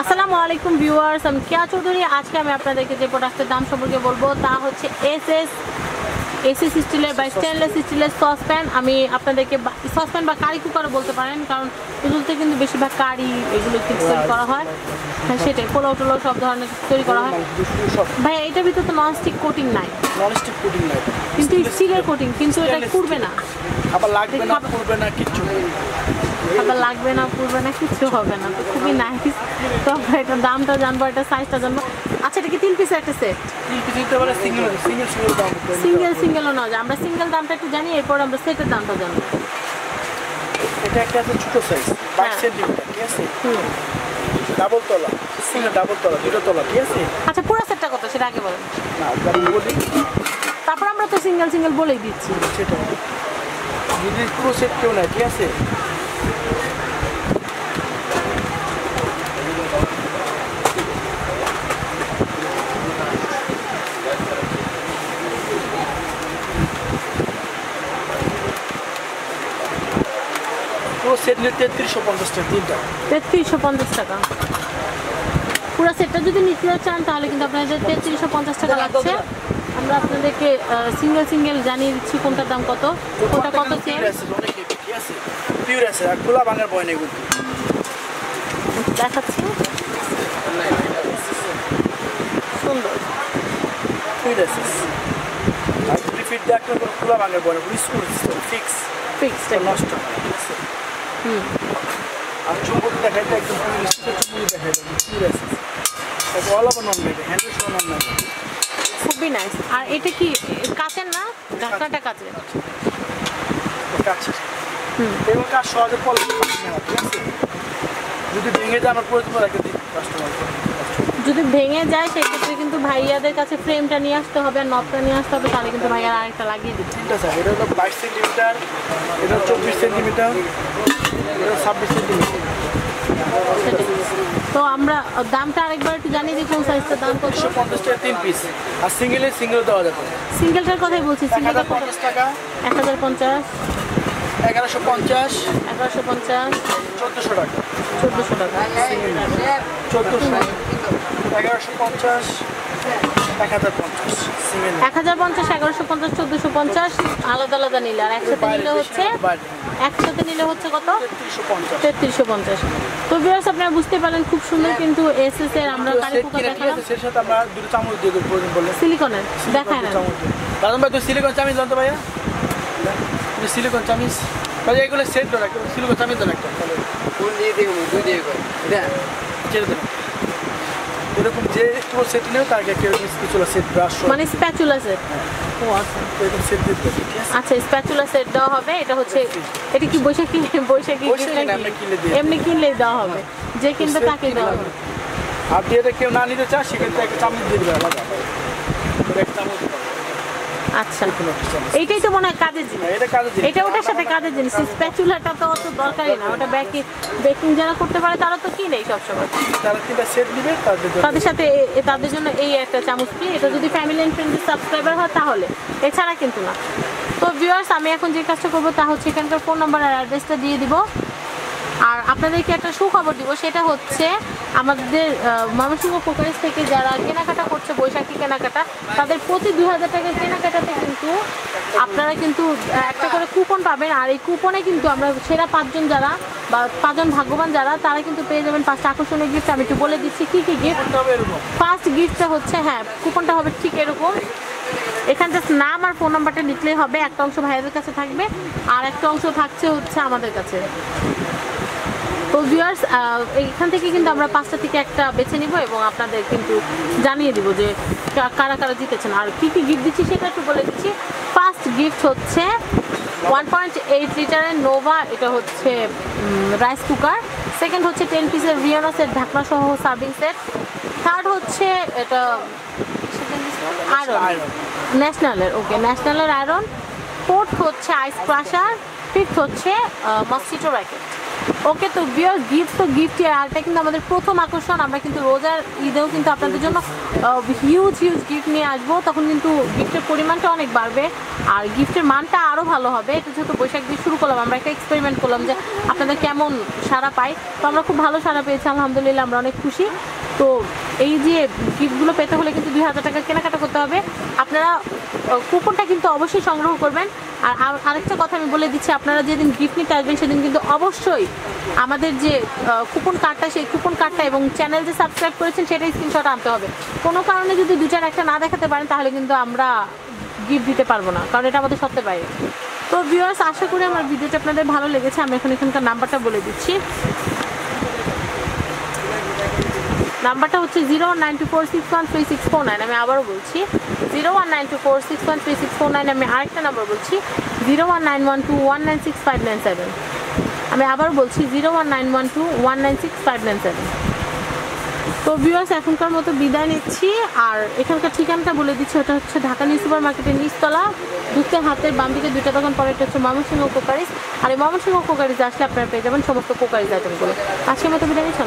আসসালামু আলাইকুম ভিউয়ার্স, আমি কেয়া চৌধুরী। আজকে আমি আপনাদেরকে যে প্রোডাক্টের দাম সম্পর্কে বলবো তা হচ্ছে এসএস স্টিলের বা স্টেনলেস স্টিলের সসপ্যান। আমি আপনাদেরকে সসপ্যান বা কারি কুকারও বলতে পারেন, কারণ এগুলোতে কিন্তু বেশিরভাগ কারি এগুলো কিন্তু তৈরি করা হয়। হ্যাঁ, সেটাই, পোলাও টোলাও সব ধরনের তৈরি করা হয়। ভাই এটার ভিতরে তো ননস্টিক কোটিং নাই, কিন্তু স্টিলের কোটিং, কিন্তু এটা পুড়বে না, আবার লাগবে না, পুড়বে না, কিচ্ছু আবার লাগবে না, পুড়বে না, কিচ্ছু হবে না। তো খুবই নাইস। তো আমরা এটার দামটা জানবো, এটা সাইজটা জানবো। আচ্ছা, এটা কি 3 পিসের একটা সেট? সিঙ্গেলও না, আমরা সিঙ্গেল দামটা একটু জানি, এরপর আমরা সেটের দামটা জানবো। এটা একটা আছে ছোট সাইজ 22 সেন্টিমিটার, ঠিক আছে? ডাবল তলা, সিঙ্গেল ডাবল তলা, দুটো তলা, ঠিক আছে? আচ্ছা, পুরো সেটটা কত সেটা আগে বলেন, না আমি বলি, তারপর আমরা তো সিঙ্গেল বলেই দিচ্ছি। সেটা যদি পুরো সেট কেউ নেয়, ঠিক আছে? পুরো সেট নিয়ে 3350 টাকা, তিনটা 3350 টাকা। পুরো সেটটা যদি নিতে চান তাহলে কিন্তু আপনাদের 3350 টাকা লাগছে। আমরা আপনাদেরকে সিঙ্গেল জানিয়ে দিচ্ছি কোনটার দাম কত, কোনটা কত সেল। ঠিক আছে, পিওর আছে, আর খোলা ভাঙার ভয় নেই। দেখাচ্ছি, সুন্দর পিওর আছে, আর রিপিট দেখলে খোলা ভাঙার ভয় নেই, স্ক্রু সিস্টেম ফিক্সড, নষ্ট হয় না, ঠিক আছে? আর চুম্বক দেখাইতে একদম চুম্বক দেখাইতে পিওর আছে, অল ওভার নন মেড, হ্যান্ডেল সহ নন মেড, খুবই নাইস। আর এটা কি কাচের না? ঢাকনাটা কাচের, কাছে এবং কাজ সহজে পল নেওয়া, ঠিক আছে? যদি ভেঙে যায় আমার প্রয়োজন রেখে দিই কাস্টমার, যদি ভেঙে যায় সেক্ষেত্রে কিন্তু ভাইয়াদের কাছে ফ্রেমটা নিয়ে আসতে হবে আর নবটা নিয়ে আসতে হবে, তাহলে কিন্তু ভাইয়ার আরেকটা লাগিয়ে দিবে। তিনটা স্যার, এটা হলো 22 সেন্টিমিটার, এটা 24 সেন্টিমিটার, এটা 26 সেন্টিমিটার। তো আমরা দামটা আরেকবার একটু জানিয়ে দিই, কোন সাইজটার দাম কত? 150 টাকা 3 পিস, আর সিঙ্গেল দেওয়া যাবে। সিঙ্গেলটার কথাই বলছি, সিঙ্গেলটা 1050 টাকা, 1050, 1150, 1150, 1400 টাকা, 1400 টাকা, 1400, 1150, 1050 সিঙ্গেল, 1050, 1150, 1450 আলাদা নিলে, আর একসাথে নিলে হচ্ছে কত? 3350। তো ভিউয়ার্স, আপনারা বুঝতে পারলেন, খুব সুন্দর কিন্তু এসএস এর আমরা কারি কুকার দেখালাম। এর সাথে আমরা দুটো চামচ দিয়ে দেব, প্রয়োজন বললে সিলিকনের দেখায় না। দাদা ভাই, তো সিলিকন চামচ জানতো ভাইয়া, সিলিকন চামচ ভাই, এগুলো সেট ধরে রাখো, সিলিকন চামচ ধরে রাখো, কোন দিয়ে দেখো, দুই দিয়ে কর, এটা ছেড়ে দেন। এরকম যে পুরো সেট নেও তার আগে একটা স্প্যাচুলা সেট, ব্রাশ মানে স্প্যাচুলা সেট। ও আচ্ছা, এরকম সেট দিতে হবে, ঠিক আছে? আচ্ছা, স্প্যাচুলা সেট দেওয়া হবে। এটা হচ্ছে, এটা কি বৈশাখী এমনি কিনলেই দেওয়া হবে, যে কিনবে তাকে দেওয়া হবে। আর যদি এটা কেউ না নিতে চায় সেক্ষেত্রে একটা চামচ দিয়ে দেবে আলাদা, একটা চামচ দিতে হবে। আচ্ছা, এইটাই তো মনে হয় কাজের জিনিস, এটা ওটার সাথে কাজের জিনিস। স্প্যাচুলাটা তো অত দরকারই না, ওটা বেকিং যারা করতে পারে তারা তো কিনেই সবসময়, তারা কিনা সেট দিবে, তাদের সাথে তাদের জন্য এই একটা চামচ ফ্রি। এটা যদি ফ্যামিলি এন্ড ফ্রেন্ডস সাবস্ক্রাইবার হয় তাহলে, এছাড়া কিন্তু না। তো ভিউয়ার্স, আমি এখন যে কাজটা করবো তা হচ্ছে এখানকার ফোন নাম্বার আর অ্যাড্রেসটা দিয়ে দিব। আর আপনাদেরকে একটা সুখবর দিব, সেটা হচ্ছে আমাদের ময়মনসিংহ কোকারিজ থেকে যারা কেনাকাটা করছে, বৈশাখী কেনাকাটা, তাদের প্রতি 2000 টাকার কেনাকাটাতে কিন্তু আপনারা কিন্তু একটা করে কুপন পাবেন। আর এই কুপনে কিন্তু আমরা সেরা 5 জন যারা বা 5 জন ভাগ্যবান যারা, তারা কিন্তু পেয়ে যাবেন 5টা আকর্ষণীয় গিফট। আমি একটু বলে দিচ্ছি কি গিফট। ফার্স্ট গিফটটা হচ্ছে, হ্যাঁ, কুপনটা হবে ঠিক এরকম। এখান জাস্ট নাম আর ফোন নাম্বারটা লিখলেই হবে। একটা অংশ ভাইয়াদের কাছে থাকবে আর একটা অংশ থাকছে হচ্ছে আমাদের কাছে। তো ভিউয়ার্স, এখান থেকে কিন্তু আমরা 5টা থেকে একটা বেছে নিব এবং আপনাদের কিন্তু জানিয়ে দিব যে কারা জিতেছেন। আর কি গিফট দিচ্ছি সেটা একটু বলে দিচ্ছি। ফার্স্ট গিফট হচ্ছে 1.8 লিটারের নোভা, এটা হচ্ছে রাইস কুকার। সেকেন্ড হচ্ছে 10 পিসের ভিয়ানা সেট, ঢাকনা সহ সার্ভিং সেট। থার্ড হচ্ছে এটা আয়রন, ন্যাশনালের আয়রন। ফোর্থ হচ্ছে আইস ক্রাশার। ফিফথ হচ্ছে মসকিটো র্যাকেট। ওকে, তো ভিউয়ার্স গিফট তো গিফট, আরটা কিন্তু আমাদের প্রথম আকর্ষণ। আমরা কিন্তু রোজার ঈদেও কিন্তু আপনাদের জন্য হিউজ গিফট নিয়ে আসবো, তখন কিন্তু গিফটের পরিমাণটা অনেক বাড়বে আর গিফটের মানটা আরও ভালো হবে। এটা যেহেতু বৈশাখ দিয়ে শুরু করলাম, আমরা একটা এক্সপেরিমেন্ট করলাম যে আপনাদের কেমন সাড়া পাই, তো আমরা খুব ভালো সাড়া পেয়েছি আলহামদুলিল্লাহ, আমরা অনেক খুশি। তো এই যে গিফটগুলো পেতে হলে কিন্তু 2000 টাকা কেনাকাটা করতে হবে। আপনারা কুপনটা কিন্তু অবশ্যই সংগ্রহ করবেন। আর আরেকটা কথা আমি বলে দিচ্ছি, আপনারা যেদিন গিফট নিতে আসবেন সেদিন কিন্তু অবশ্যই আমাদের যে কুপন কার্ডটা, সেই কুপন কার্ডটা এবং চ্যানেল যে সাবস্ক্রাইব করেছেন সেটাই স্ক্রিনশট আনতে হবে। কোনো কারণে যদি 2-4 একটা না দেখাতে পারেন তাহলে কিন্তু আমরা গিফট দিতে পারবো না, কারণ এটা আমাদের সত্যি বাইরে। তো ভিউয়ার্স, আশা করি আমার ভিডিওটা আপনাদের ভালো লেগেছে। আমি এখানকার নাম্বারটা বলে দিচ্ছি। নাম্বারটা হচ্ছে 01924613649। আমি আবারও বলছি 01924613649। আমি আরেকটা নাম্বার বলছি 01912196597। আমি আবার বলছি 01912196597। তো ভিউয়ার্স, এখনকার মতো বিদায় নিচ্ছি। আর এখানকার ঠিকানাটা বলে দিচ্ছি, ওটা হচ্ছে ঢাকা নিউ সুপার মার্কেটের নিচতলা, ঢুকতে হাতের বাম দিকে 2টা দোকান, পরে এটা হচ্ছে ময়মনসিংহ কোকারিজ। আর এই ময়মনসিংহ কোকারিজ আসলে আপনারা পেয়ে যাবেন সমস্ত কোকারিজ আইটেমগুলো। আজকের মতো বিদায় নিচ্ছি।